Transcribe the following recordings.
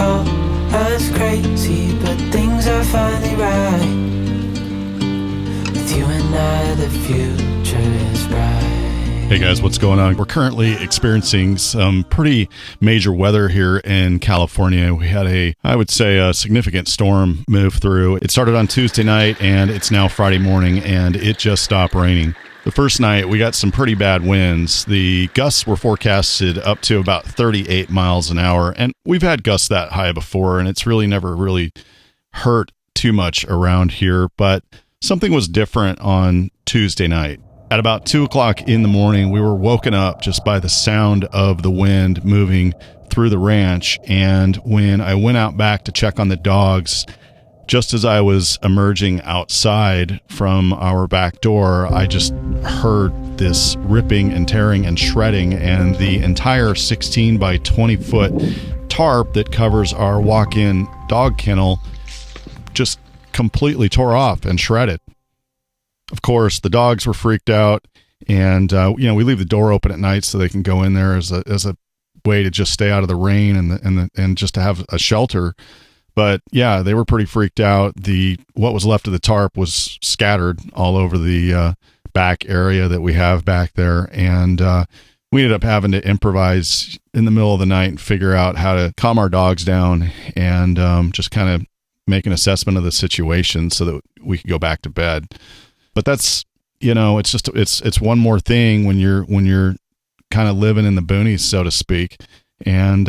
call us crazy, but things are finally right. With you and I, the future is bright. Hey guys, what's going on? We're currently experiencing some pretty major weather here in California. We had I would say, a significant storm move through. It started on Tuesday night and it's now Friday morning and it just stopped raining. The first night we got some pretty bad winds. The gusts were forecasted up to about 38 miles an hour, and we've had gusts that high before, and it's really never really hurt too much around here, but something was different on Tuesday night. At about 2 o'clock in the morning, we were woken up just by the sound of the wind moving through the ranch. And when I went out back to check on the dogs, just as I was emerging outside from our back door, I just heard this ripping and tearing and shredding, and the entire 16 by 20 foot tarp that covers our walk-in dog kennel just completely tore off and shredded. Of course, the dogs were freaked out, and we leave the door open at night so they can go in there as a way to just stay out of the rain and just to have a shelter. But yeah, they were pretty freaked out. What was left of the tarp was scattered all over the back area that we have back there, and we ended up having to improvise in the middle of the night and figure out how to calm our dogs down and just kind of make an assessment of the situation so that we could go back to bed. But that's, it's one more thing when you're kind of living in the boonies, so to speak. And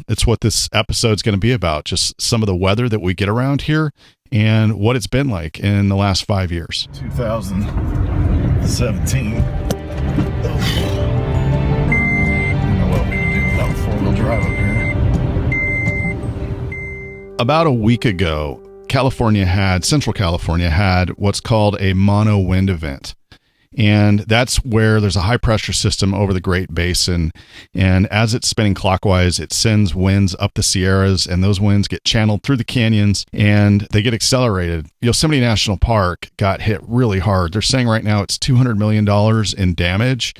it's what this episode's going to be about, just some of the weather that we get around here and what it's been like in the last 5 years. 2017. I don't know what we would do without four-wheel drive up here. About a week ago, Central California had what's called a mono wind event. And that's where there's a high pressure system over the Great Basin. And as it's spinning clockwise, it sends winds up the Sierras, and those winds get channeled through the canyons and they get accelerated. Yosemite National Park got hit really hard. They're saying right now it's $200 million in damage.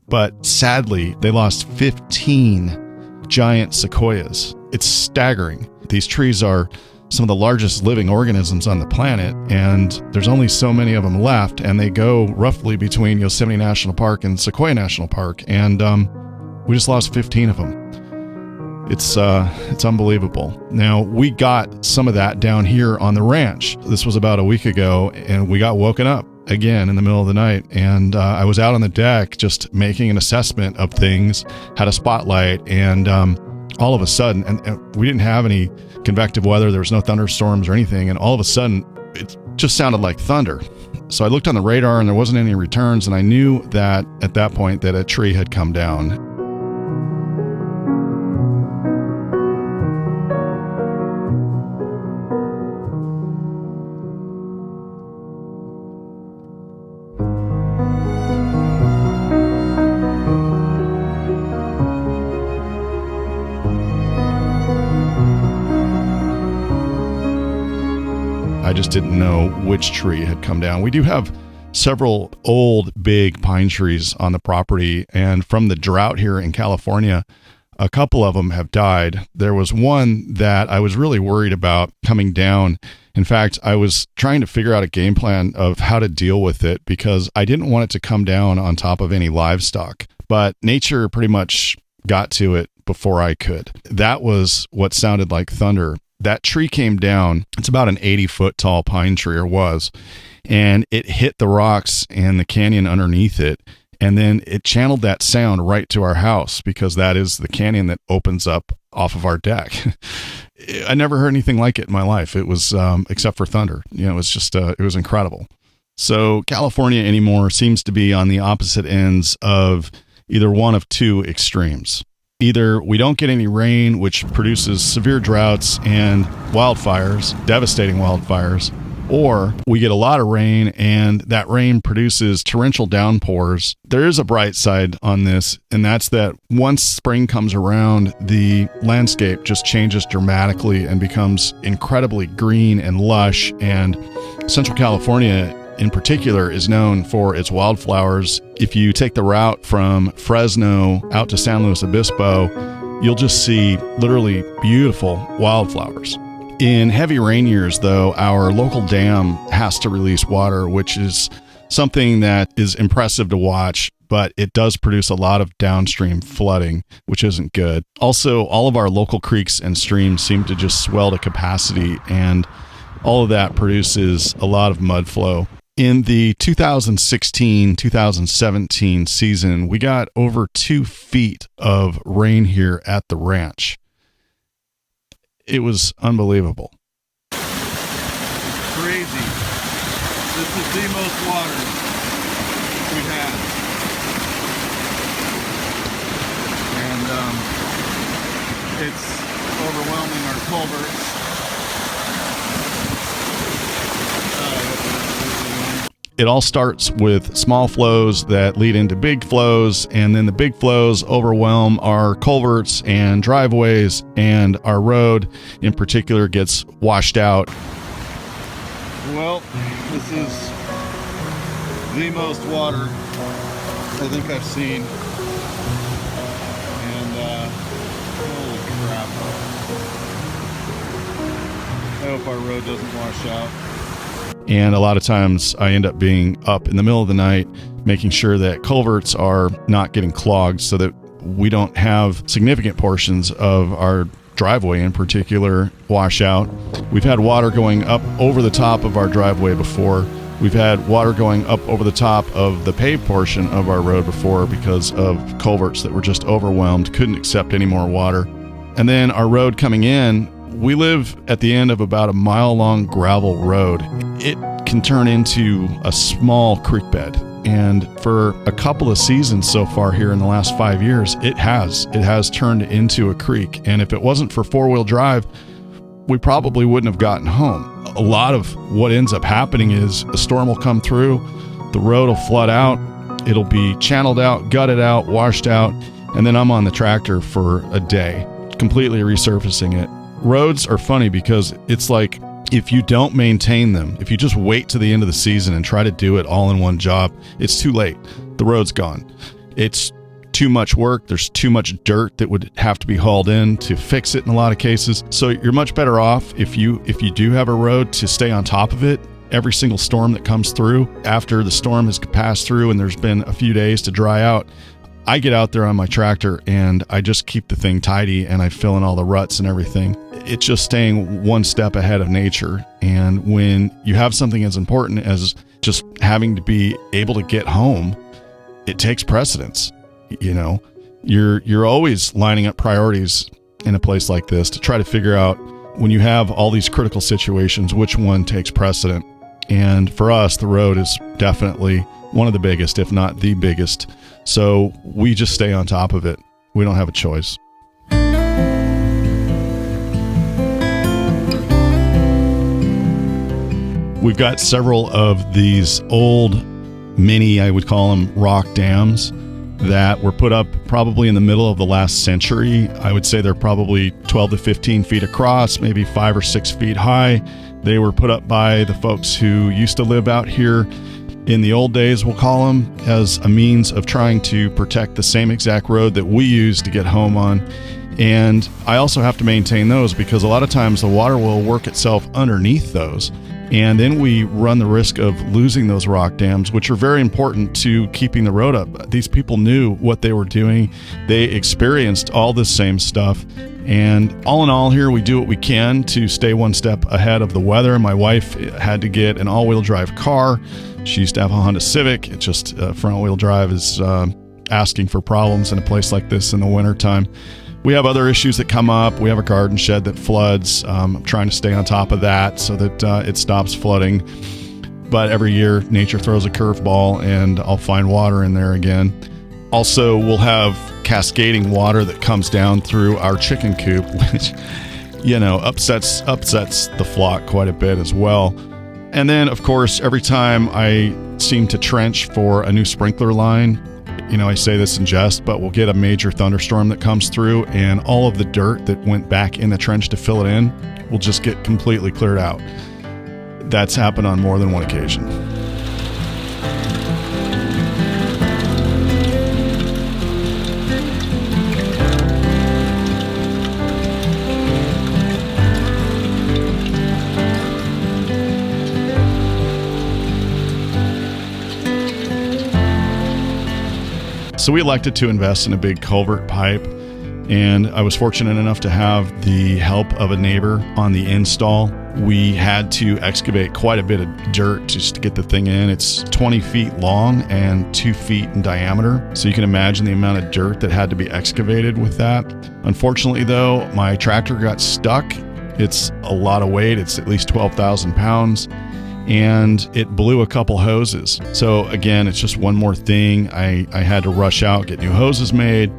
But sadly, they lost 15 giant sequoias. It's staggering. These trees are some of the largest living organisms on the planet, and there's only so many of them left, and they go roughly between Yosemite National Park and Sequoia National Park, and we just lost 15 of them. It's unbelievable. Now, we got some of that down here on the ranch. This was about a week ago, and we got woken up again in the middle of the night, and I was out on the deck just making an assessment of things, had a spotlight, and all of a sudden, and we didn't have any convective weather, there was no thunderstorms or anything, and all of a sudden it just sounded like thunder. So I looked on the radar and there wasn't any returns, and I knew that at that point that a tree had come down. I just didn't know which tree had come down. We do have several old, big pine trees on the property, and from the drought here in California, a couple of them have died. There was one that I was really worried about coming down. In fact, I was trying to figure out a game plan of how to deal with it because I didn't want it to come down on top of any livestock. But nature pretty much got to it before I could. That was what sounded like thunder. That tree came down. It's about an 80-foot tall pine tree, or was, and it hit the rocks and the canyon underneath it, and then it channeled that sound right to our house because that is the canyon that opens up off of our deck. I never heard anything like it in my life. It was, except for thunder. It was just, it was incredible. So California anymore seems to be on the opposite ends of either one of two extremes. Either we don't get any rain, which produces severe droughts and wildfires, devastating wildfires, or we get a lot of rain and that rain produces torrential downpours. There is a bright side on this, and that's that once spring comes around, the landscape just changes dramatically and becomes incredibly green and lush. And Central California in particular is known for its wildflowers. If you take the route from Fresno out to San Luis Obispo, you'll just see literally beautiful wildflowers. In heavy rain years, though, our local dam has to release water, which is something that is impressive to watch, but it does produce a lot of downstream flooding, which isn't good. Also, all of our local creeks and streams seem to just swell to capacity, and all of that produces a lot of mud flow. In the 2016-2017 season, we got over 2 feet of rain here at the ranch. It was unbelievable. Crazy. This is the most water we've had. And it's overwhelming our culverts. It all starts with small flows that lead into big flows, and then the big flows overwhelm our culverts and driveways, and our road in particular gets washed out. Well, this is the most water I think I've seen. And holy crap. I hope our road doesn't wash out. And a lot of times I end up being up in the middle of the night, making sure that culverts are not getting clogged so that we don't have significant portions of our driveway in particular wash out. We've had water going up over the top of our driveway before. We've had water going up over the top of the paved portion of our road before because of culverts that were just overwhelmed, couldn't accept any more water. And then our road coming in, we live at the end of about a mile-long gravel road. It can turn into a small creek bed. And for a couple of seasons so far here in the last 5 years, it has turned into a creek. And if it wasn't for four-wheel drive, we probably wouldn't have gotten home. A lot of what ends up happening is a storm will come through, the road will flood out, it'll be channeled out, gutted out, washed out, and then I'm on the tractor for a day, completely resurfacing it. Roads are funny because it's like if you don't maintain them, if you just wait to the end of the season and try to do it all in one job, it's too late. The road's gone. It's too much work. There's too much dirt that would have to be hauled in to fix it in a lot of cases. So you're much better off if you do have a road to stay on top of it. Every single storm that comes through, after the storm has passed through and there's been a few days to dry out, I get out there on my tractor and I just keep the thing tidy and I fill in all the ruts and everything. It's just staying one step ahead of nature. And when you have something as important as just having to be able to get home, it takes precedence. You know, you're always lining up priorities in a place like this to try to figure out, when you have all these critical situations, which one takes precedent. And for us, the road is definitely one of the biggest, if not the biggest. So we just stay on top of it. We don't have a choice. We've got several of these old mini, I would call them, rock dams that were put up probably in the middle of the last century. I would say they're probably 12 to 15 feet across, maybe 5 or 6 feet high. They were put up by the folks who used to live out here in the old days, we'll call them, as a means of trying to protect the same exact road that we use to get home on. And I also have to maintain those because a lot of times the water will work itself underneath those. And then we run the risk of losing those rock dams, which are very important to keeping the road up. These people knew what they were doing. They experienced all this same stuff. And all in all here, we do what we can to stay one step ahead of the weather. My wife had to get an all-wheel drive car. She used to have a Honda Civic. It's just front-wheel drive is asking for problems in a place like this in the wintertime. We have other issues that come up. We have a garden shed that floods. I'm trying to stay on top of that so that it stops flooding. But every year, nature throws a curveball, and I'll find water in there again. Also, we'll have cascading water that comes down through our chicken coop, which, you know, upsets the flock quite a bit as well. And then, of course, every time I seem to trench for a new sprinkler line, you know, I say this in jest, but we'll get a major thunderstorm that comes through, and all of the dirt that went back in the trench to fill it in will just get completely cleared out. That's happened on more than one occasion. So we elected to invest in a big culvert pipe, and I was fortunate enough to have the help of a neighbor on the install. We had to excavate quite a bit of dirt just to get the thing in. It's 20 feet long and 2 feet in diameter. So you can imagine the amount of dirt that had to be excavated with that. Unfortunately though, my tractor got stuck. It's a lot of weight. It's at least 12,000 pounds. And it blew a couple hoses. So again, it's just one more thing. I had to rush out, get new hoses made,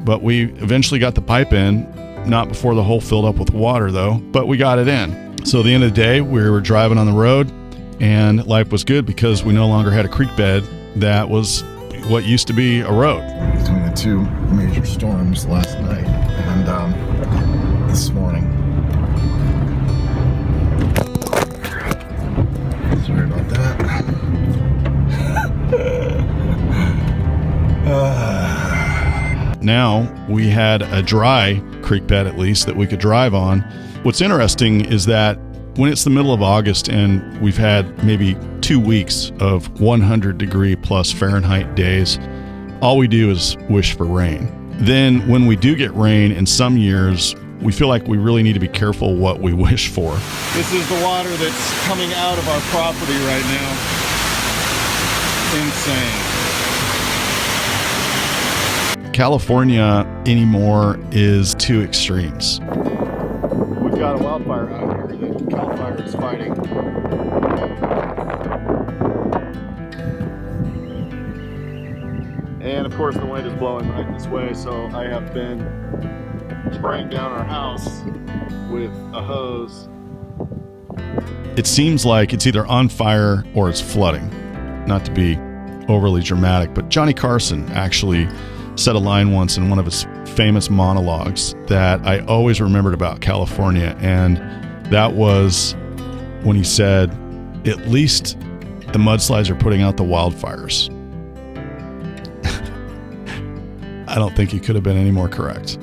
but we eventually got the pipe in, not before the hole filled up with water though, but we got it in. So at the end of the day, we were driving on the road and life was good because we no longer had a creek bed that was what used to be a road. Between the two major storms last night and this morning. Sorry about that. Now we had a dry creek bed at least that we could drive on. What's interesting is that when it's the middle of August and we've had maybe 2 weeks of 100-degree-plus Fahrenheit days, all we do is wish for rain. Then when we do get rain in some years, we feel like we really need to be careful what we wish for. This is the water that's coming out of our property right now. Insane. California anymore is two extremes. We've got a wildfire out here that Cal Fire is fighting. And of course the wind is blowing right this way, so I have been spraying down our house with a hose. It seems like it's either on fire or it's flooding. Not to be overly dramatic, but Johnny Carson actually said a line once in one of his famous monologues that I always remembered about California, and that was when he said, "At least the mudslides are putting out the wildfires." I don't think he could have been any more correct.